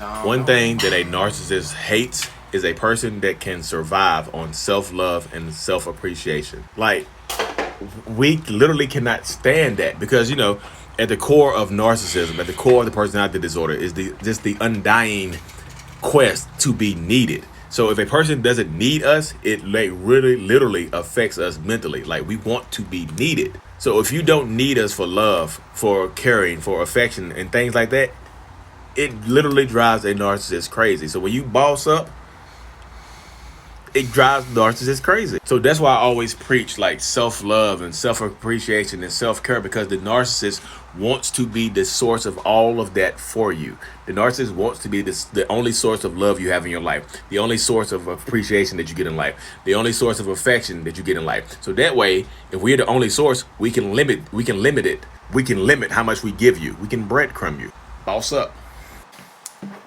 One thing that a narcissist hates is a person that can survive on self-love and self-appreciation. Like, we literally cannot stand that because, at the core of narcissism, at the core of the personality disorder is the undying quest to be needed. So if a person doesn't need us, it like really literally affects us mentally. Like, we want to be needed. So if you don't need us for love, for caring, for affection and things like that, it literally drives a narcissist crazy. So when you boss up, it drives narcissists crazy. So that's why I always preach like self-love and self-appreciation and self-care, because the narcissist wants to be the source of all of that for you. The narcissist wants to be the only source of love you have in your life, the only source of appreciation that you get in life, the only source of affection that you get in life. So that way, if we're the only source, we can limit it. We can limit how much we give you. We can breadcrumb you. Boss up.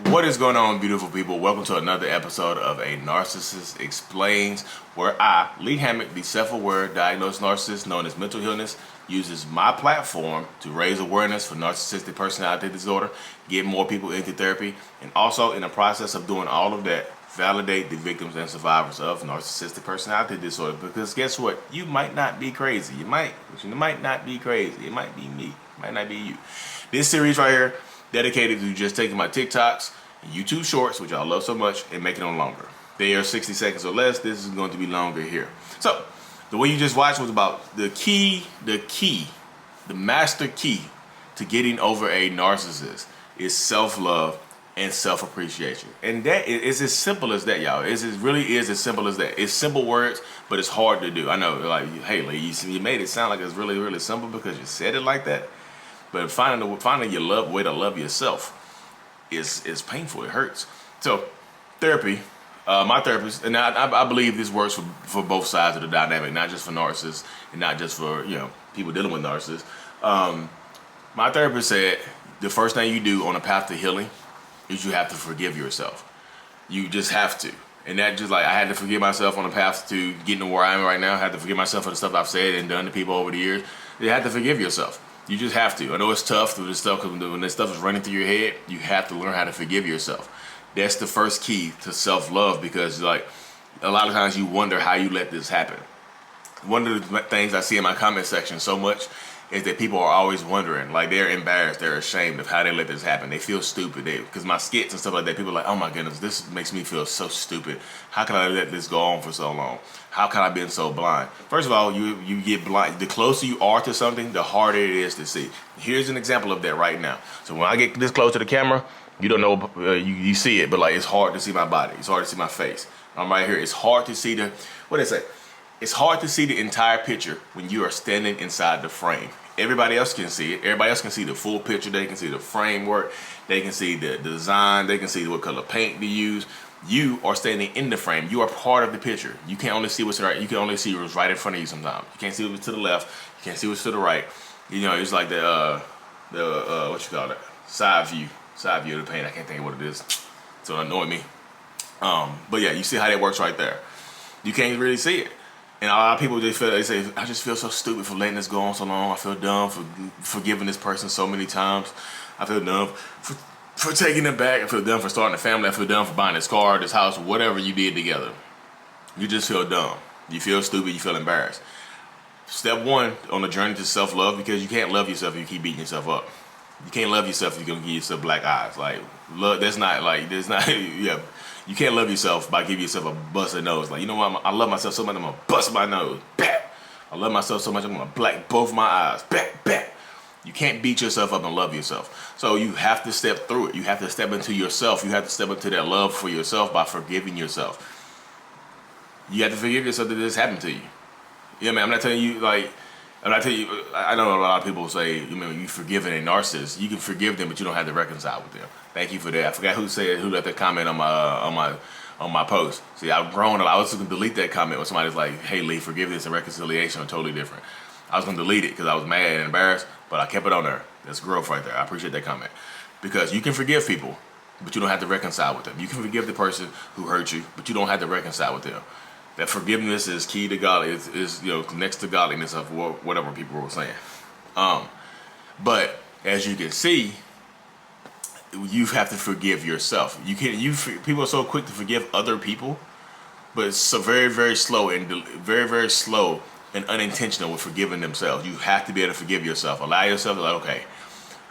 What is going on, beautiful people? Welcome to another episode of A Narcissist Explains, where I, Lee Hammock, the self-aware diagnosed narcissist known as mental illness, uses my platform to raise awareness for narcissistic personality disorder, get more people into therapy, and also in the process of doing all of that, validate the victims and survivors of narcissistic personality disorder. Because guess what? You might not be crazy. You might not be crazy. It might be me. It might not be you. This series right here, dedicated to just taking my TikToks and YouTube shorts, which I love so much, and making them longer. They are 60 seconds or less. This is going to be longer here. So the way you just watched was about the master key to getting over a narcissist is self-love and self-appreciation. And that is as simple as that, y'all. It really is as simple as that. It's simple words, but it's hard to do. I know, like, hey, Lee, you made it sound like it's really, really simple because you said it like that. But finding your way to love yourself is painful. It hurts. So therapy, my therapist, and I believe this works for both sides of the dynamic, not just for narcissists and not just for people dealing with narcissists. My therapist said the first thing you do on a path to healing is you have to forgive yourself. You just have to. And that just like I had to forgive myself on the path to getting to where I am right now. I had to forgive myself for the stuff I've said and done to people over the years. You have to forgive yourself. You just have to. I know it's tough through this stuff because when this stuff is running through your head, you have to learn how to forgive yourself. That's the first key to self-love, because like a lot of times you wonder how you let this happen. One of the things I see in my comment section so much is that people are always wondering, like they're embarrassed, they're ashamed of how they let this happen. They feel stupid. Because my skits and stuff like that, people are like, oh my goodness, this makes me feel so stupid. How can I let this go on for so long? How can I be so blind? First of all, you get blind. The closer you are to something, the harder it is to see. Here's an example of that right now. So when I get this close to the camera, you don't know, you see it, but like it's hard to see my body. It's hard to see my face. I'm right here. It's hard to see what did I say? It's hard to see the entire picture when you are standing inside the frame. Everybody else can see it. Everybody else can see the full picture. They can see the framework. They can see the design. They can see what color paint to use. You are standing in the frame. You are part of the picture. You can't only see what's right. You can only see what's right in front of you sometimes. You can't see what's to the left. You can't see what's to the right. It's like the what you call it? Side view of the paint. I can't think of what it is. So it annoyed me. But yeah, you see how that works right there. You can't really see it. And a lot of people, they say, I just feel so stupid for letting this go on so long. I feel dumb for forgiving this person so many times. I feel dumb for taking it back. I feel dumb for starting a family. I feel dumb for buying this car, this house, whatever you did together. You just feel dumb. You feel stupid. You feel embarrassed. Step one on the journey to self-love, because you can't love yourself if you keep beating yourself up. You can't love yourself if you're going to give yourself black eyes. Like, love, yeah. You can't love yourself by giving yourself a busted nose. Like, you know what? I love myself so much, I'm going to bust my nose. Bah! I love myself so much, I'm going to black both my eyes. Bah! Bah! You can't beat yourself up and love yourself. So you have to step through it. You have to step into yourself. You have to step into that love for yourself by forgiving yourself. You have to forgive yourself that this happened to you. Yeah, man, I'm not telling you, I know a lot of people say, you forgiving a narcissist. You can forgive them, but you don't have to reconcile with them. Thank you for that. I forgot who left that comment on my post. See, I've grown. I was going to delete that comment when somebody's like, "Hey, Lee, forgiveness and reconciliation are totally different." I was going to delete it because I was mad and embarrassed, but I kept it on there. That's growth right there. I appreciate that comment, because you can forgive people, but you don't have to reconcile with them. You can forgive the person who hurt you, but you don't have to reconcile with them. That forgiveness is key to God. Is next to godliness of whatever people were saying. But as you can see, you have to forgive yourself. People are so quick to forgive other people, but it's so very, very slow and very, very slow and unintentional with forgiving themselves. You have to be able to forgive yourself. Allow yourself to like, okay,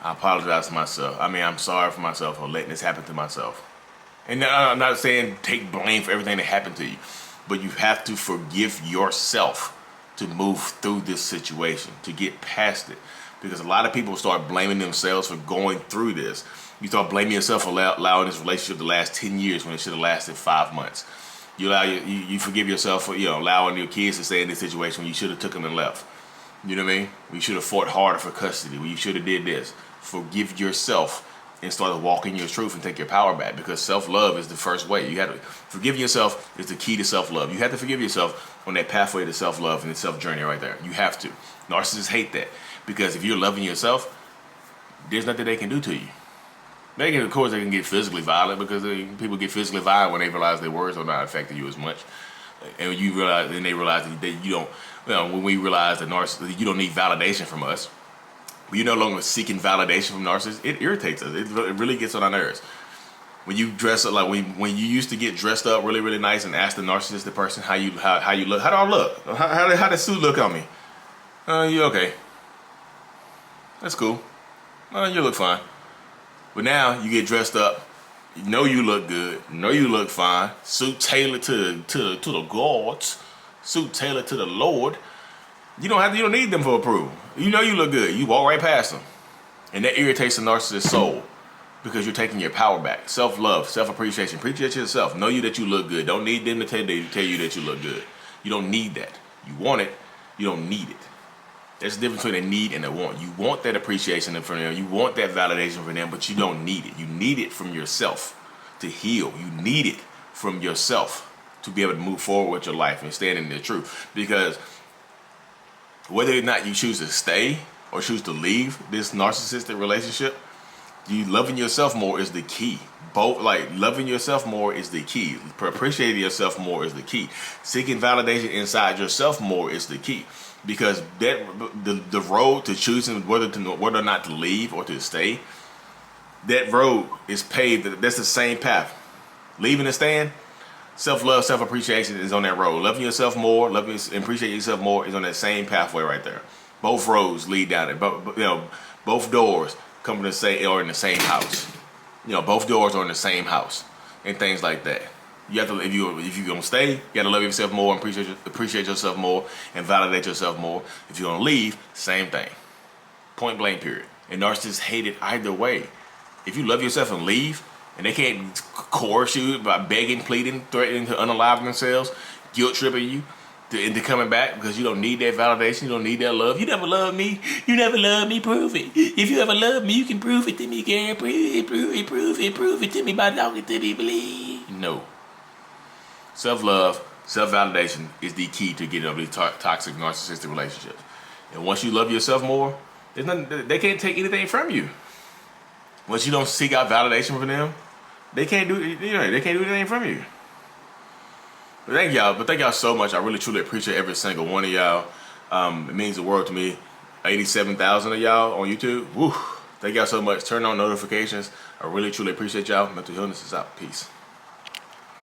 I apologize to myself. I mean, I'm sorry for myself for letting this happen to myself. And I'm not saying take blame for everything that happened to you, but you have to forgive yourself to move through this situation, to get past it. Because a lot of people start blaming themselves for going through this. You start blaming yourself for allowing this relationship to last 10 years when it should have lasted 5 months. You forgive yourself for allowing your kids to stay in this situation when you should have took them and left. You know what I mean? We should have fought harder for custody. You should have did this. Forgive yourself and start walking your truth and take your power back, because self-love is the first way. You have to forgive yourself is the key to self-love. You have to forgive yourself on that pathway to self-love and the self-journey right there. You have to. Narcissists hate that, because if you're loving yourself, there's nothing they can do to you. Of course, they can get physically violent, because people get physically violent when they realize their words are not affecting you as much, and when you realize, and they realize that you don't. When we realize that you don't need validation from us, you're no longer seeking validation from narcissists. It irritates us. It really gets on our nerves. When you dress up, like when you used to get dressed up really, really nice and ask the narcissistic person how you look, how do I look? How does suit look on me? You okay? That's cool. You look fine. But now you get dressed up. You know you look good. You know you look fine. Suit tailored to the gods. Suit tailored to the Lord. You don't need them for approval. You know you look good. You walk right past them. And that irritates the narcissist's soul, because you're taking your power back. Self-love, self-appreciation. Appreciate yourself. Know that you look good. Don't need them to tell you that you look good. You don't need that. You want it. You don't need it. There's a difference between a need and a want. You want that appreciation from them. You want that validation from them, but you don't need it. You need it from yourself to heal. You need it from yourself to be able to move forward with your life and stand in the truth. Because whether or not you choose to stay or choose to leave this narcissistic relationship, you loving yourself more is the key. Loving yourself more is the key. Appreciating yourself more is the key. Seeking validation inside yourself more is the key. Because the road to choosing whether or not to leave or to stay, that road is paved. That's the same path. Leaving and staying, self-love, self-appreciation is on that road. Loving yourself more, loving and appreciating yourself more is on that same pathway right there. Both roads lead down it. Both doors come to the same, or in the same house. Both doors are in the same house, and things like that. You have to, if you're gonna stay, you gotta love yourself more, and appreciate yourself more, and validate yourself more. If you're gonna leave, same thing. Point blank, period. And narcissists hate it either way. If you love yourself and leave, and they can't coerce you by begging, pleading, threatening to unalive themselves, guilt tripping you into coming back, because you don't need that validation, you don't need that love. You never loved me. You never loved me. Prove it. If you ever loved me, you can prove it to me, girl. Prove it to me by talking to me, please. No. Self-love, self-validation is the key to getting over these toxic narcissistic relationships. And once you love yourself more, there's nothing, they can't take anything from you. Once you don't seek out validation from them, they can't do anything from you. But thank y'all so much. I really truly appreciate every single one of y'all. It means the world to me. 87,000 of y'all on YouTube. Woo! Thank y'all so much. Turn on notifications. I really truly appreciate y'all. Mental Healness is out. Peace.